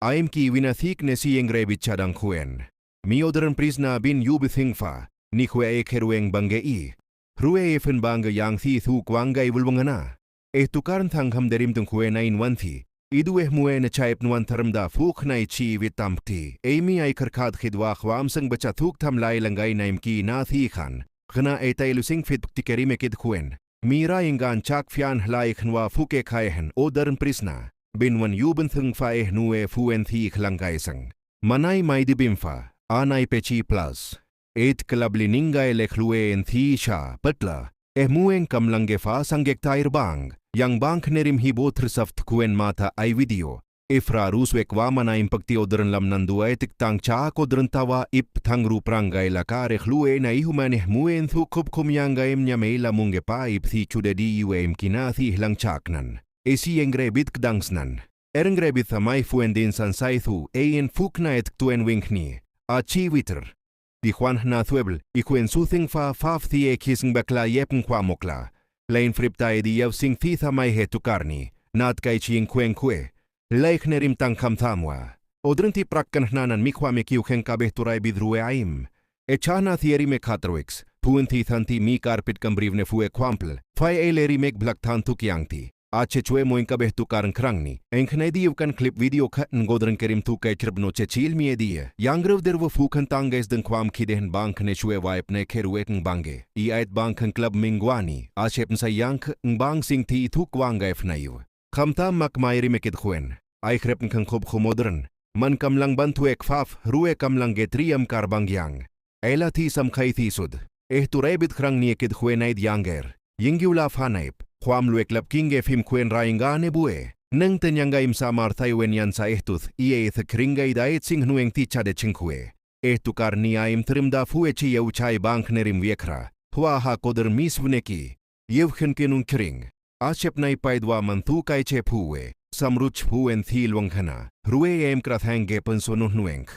Aim ki winathik nesi engre bichadang kuen. Mi oderen prisna bin yubithingfa, ni kwe ekerueng bangei. Rue efen banga yang thi thu kwangay wulwangana. Tukarn thangham derim tung kwe na inwanthi. Idu mue na chaip nuan tharamda fuk na ichi vitampti. Amy ay karkad khidwa khwam sang bacha thuk thamlay langay naim ki na thi khan. Khana tay lusing fit tikerime kid kwen. Mira ingan chak fian hlay khnwa fuke khaehen oderen prisna. Binwan yuben thung fae nue fuen thi khlangay sang. Manay may dibimfa, anay pechi plus. Klabli ningay lekhlue en thi sha patla. Mueng kamlange fa sanggek tair bang. Yang bank nerim hibotr saft kuen mata ay video. Ifra ruswek wamana impakti oderen lam nanduay tiktang cha kodren tawa ip thang ruprangay lakare khlue na ihumaneh muen thu kup kumyangay mnyamela munge pa ip thi chudedi iwem kinathi hlang chaknan. Esi engre bit kdangsnan. Erengre bit thamay fuendin sansay thu en fukna et tuen winkni. Achi witer. Di Juan na thuebl, ikuen suthing fa faf thie kisng bakla yepn kwa mokla. Lain friptay di yaw sing thi thamay he tukarni. Nat kay ching kwen kwe. Laik nerim tang kamthamwa. Odrenti prakkan hnanan mikwa mekiw ken kabeh turay bidrue aim. Chana thieri me katrwix. Puen thi thanti mi karpit kambrivne fue kwampl. Fay eleri mek blaktan tukyangti. Ache chwe moing kabeh tukarn krangni. Enkhnay di yukan clip video kat ngodren kerim tukay chrbno chechil mi ediye. Yangrov dervo fukan tangays den kwam kidehen bank ne chwe wipe ne kerueteng bange. Ait bankan club mingwani. Achep sa yank bang sing ti tukwangay fnayu. Kamtam makmayri mekid khuen. Ay krepen kan khob khomodren. Man kamlang bantuek faf ruwe kamlang getriam karbangyang. Ela ti samkhay thi sud. Turebit krang niekid khuenaid yanger. Yingiula fanaip. Kwam lueklap kinge fim kwen raingane bue. Nang tenyangay samar taywen yan sa ehtuth. Ieth kringay daet sing nueng ti chade chingkwe. Tukar ni aim trimda fuechi yaw chay bank nerim wiekra. Hua ha koder misvneki. Yevchen kenun kring. Achep nay paidwa mantu kay chep huwe. Samruch huen thi lwangkhana. Rue em krathangge pensonuh nueng.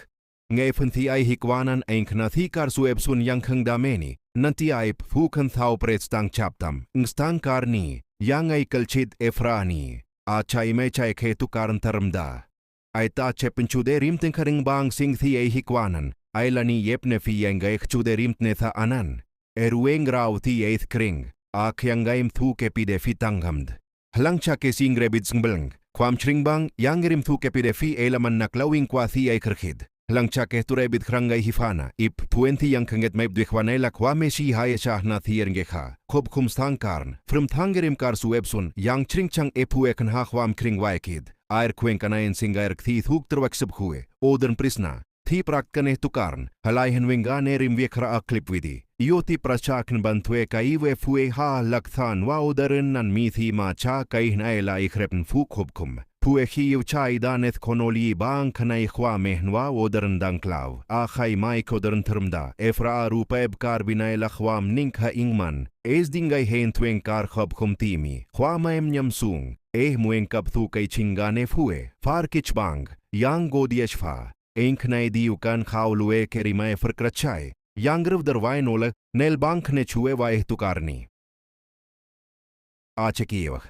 Ngay thi ay hikwanan enk na thi kar sueb sun yang khang dameni. Nanti ay fukan thao pret stang chaptam. Ngstang karni. Yang ay kalchid efrani. Achay may chay ke tukaran taramda. Ay ta chepenchude rimten karing bang sing thi ay hikwanan. Ay lani yepne fi yang ay chude rimtne tha anan. Erueng raw thi eighth kring. Akyanggaim thu kepide fitanghamd. Hlang chake singrebid sngbelang. Kwam chringbang yang rim thu kepide fi elaman naklawing kwa thi ay kerkhid. Hlang chake turebid krangay hifana. Ip puenti yang kanget maib dwikhwanela kwame si haya shah na thierngekha. Kob kumstang karn. From thangerim kar suebsun yang chringchang epuekan ha kwam kring waikid. Air kwen kanayen singair kthi thuk terwaksib kue. Odern prisna. Thi prakkaneh tukarn. Halayhen wingane rim wiekra a klip widi. Ioti prachakn bantwe kaiwe fue ha lakthan wa oderen nan mithi ma cha kaih naela ikrepen fuk hubkum. Pue hiu chai daneth konoli bang kanay khwa mehnwa oderen danklaw. Akhay mai koderen termda. Efra rupeb kar binaela khwam ninkha ingman. Dingay hen tweng kar khab kumtimi. Khwa maem nyamsung. Mueng kap thu kay chingane fue. Far kichbang. Yang godieshfa. Enknay diukan khawlue kerimay verkrachay. Yangrov derway nole nel bank ne chue wae tukarni. Achekiyawak.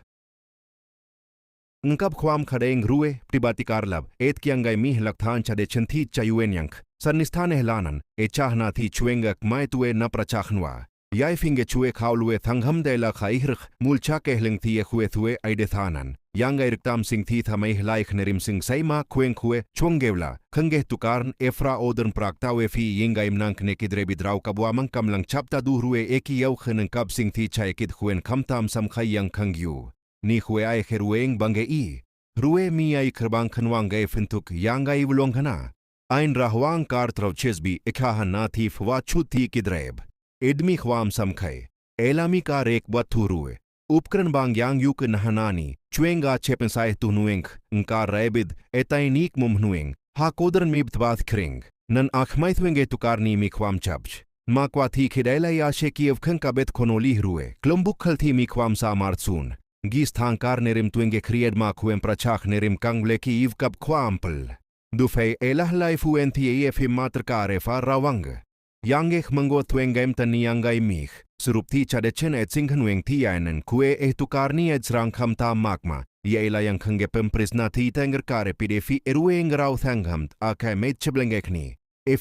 Ngkap khwam khadeng ruwe pribati karlab et kyangay mih lakthan chade chanthi chayuen yank. Sarnisthane helanan chahna thi chuengak mai tuwe na prachakhnwa. Yai finge chue khawlue thangham dela khairkh mulcha kehling thi khue thue aidethanan. Yang irktam sing thi thamay laik nerim sing saima kwen khue chongewla khangge tukarn efra odern praktawe fi yingaim nank nekidre bidraw kabwamang kamlang chapta duhrue eki yaw khenang kap sing thi chaykid khuen kamtam samkhay yang khangyu ni khue ay kherueng bange I rue mi ay kerbang khanwang gay fintuk yang ay wulong khana ain rahwang kar traw chesbi ekhahan na thi fwa chuti kidreb edmi khwam samkhay elami ka rek bathurue Upkran bang yang yuk nahanani, chuenga chepensay tunueng, nka rabid, etainik mumnueng, ha kodern mibtbath kring, nan akhmaithwenge tukarni mikwam chabch. Makwa thi khidela ya shekiev kankabet konoli rue, klumbukal thi mikwam sa martsun. Gis thankar nerim tuenge kried makwem prachak nerim kangleki iv kap kwampel. Dufay elahlay fuen thi ef matrkare fa rawang. ยังเอกมังโกทเวงเกมตันนียังไงมีขสรุปที่จะได้เช่นสิ่งขันเวงที่ยัยนั้นคุยตุการนี้สร้างคำตามมากมายัยลายังขังเก็บเป็นปริศนาที่แต่งกระเปิดฟีรุเองเราแทงคำอาแค่ไม่เชื่อเบลงเอกนี้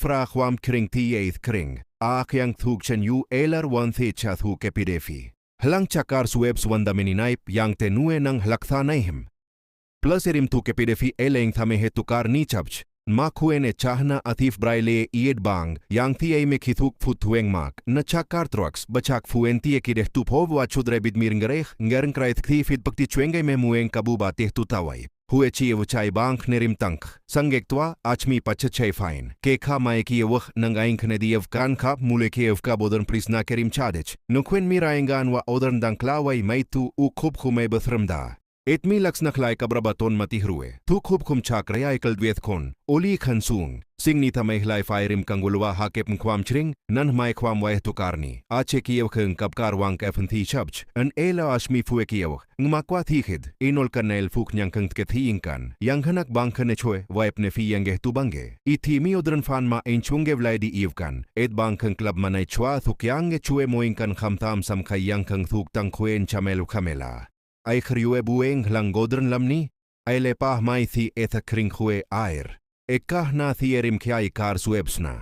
ฟราความคริงที่ยัยคริงอาแค่ยังถูกเช่นยูลาร์วันที่จะถูกเปิดฟีหลังจากการสวบสวนดามินินายยังเตนัวนังหลักฐานให้หิมplus erim tu kepidefi eleng thame he tukar ni chapch ma khuene chahna atif braille ied bang yang thi ei me khithuk futhueng mak na chakar trucks bachak fuenti ekide tu phov wa chudre bidmir ngerech ngern krait thi fit pakti chwenge me mueng kabuba te tu tawai huwe chi wuchai bang nerim tank sangektwa achmi pachchai fine ke kha mai ki wach nang ain khne diev kan kha mule ke ev ka bodon prisna kerim chadech no khwen miraengan wa odern danklawai mai tu u khub khume bthramda Etmi laksna khlai kabrabaton mati hruwe thu khub khum chakraya ikal dweth khon oli khansung singni thamai hlai fairim kangulwa hakep khwam chring nan mai khwam wai tukarni ache kiew kheng kapkar wang kafn thi chabch an ela ashmi fuwe kiew ngma kwa thi khid inol kanel fuk nyang khang ke thi inkan yang khanak bang khane chwe waip ne fi yange tu bange I thi mi odran fan ma ein chunge vlai di ivkan et bang khang club manai chwa thukyang ge chwe moing kan khamtam sam khai yang khang thuk tang khwen chamelu khamela Ai khriwe bueng hlang godran lamni ai lepah mai thi etha kring khue air ekah na thi erim khyai kar suebsna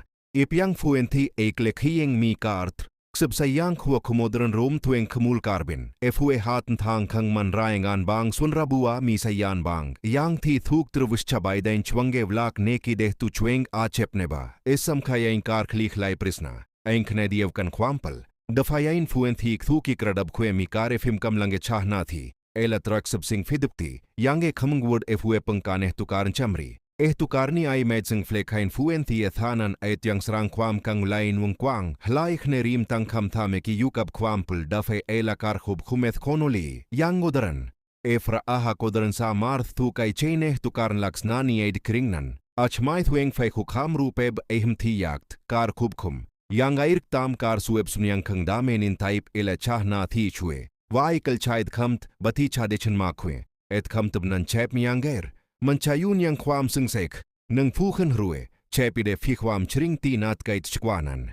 ipyang fuen thi ekle khieng mi kart sub sayang khua khumodran rom thueng khmul karbin efue hatn thang khang man raengan bang sunra buwa mi sayan bang yang thi thuk truwish chabai dain chwange vlak neki deh tu chweng a chepneba esam khayain kar khlich lai prisna ain khne diev kan khwampal Dafayain fuen thi thuki kradab khwe mi kare fim kam lange chahna thi ela trak sab sing fidupti yange khamung word efue pangkane tukar chamri tukarni ai metsing flekhain fuen thi athanan aityang srang khwam kang lain wung kwang hlai khne rim tang kham thame ki yukab khwampul dafai ela kar khub khumeth khonoli yang odaran efra aha kodaran sa marth thu kai chaine tukarn laksnani aid kringnan achmai thueng fai khukham rupeb ehm thi yakt kar khub khum Yang air tam kar sueb sunyang khang damenin type ela chahna thi chue wai kal chaid khamt bati chadechan makhwe et khamt bnan chep miyanger manchayun yang khwam sing sek nang phu khan ruwe chepide fi khwam chring ti nat kait chkwanan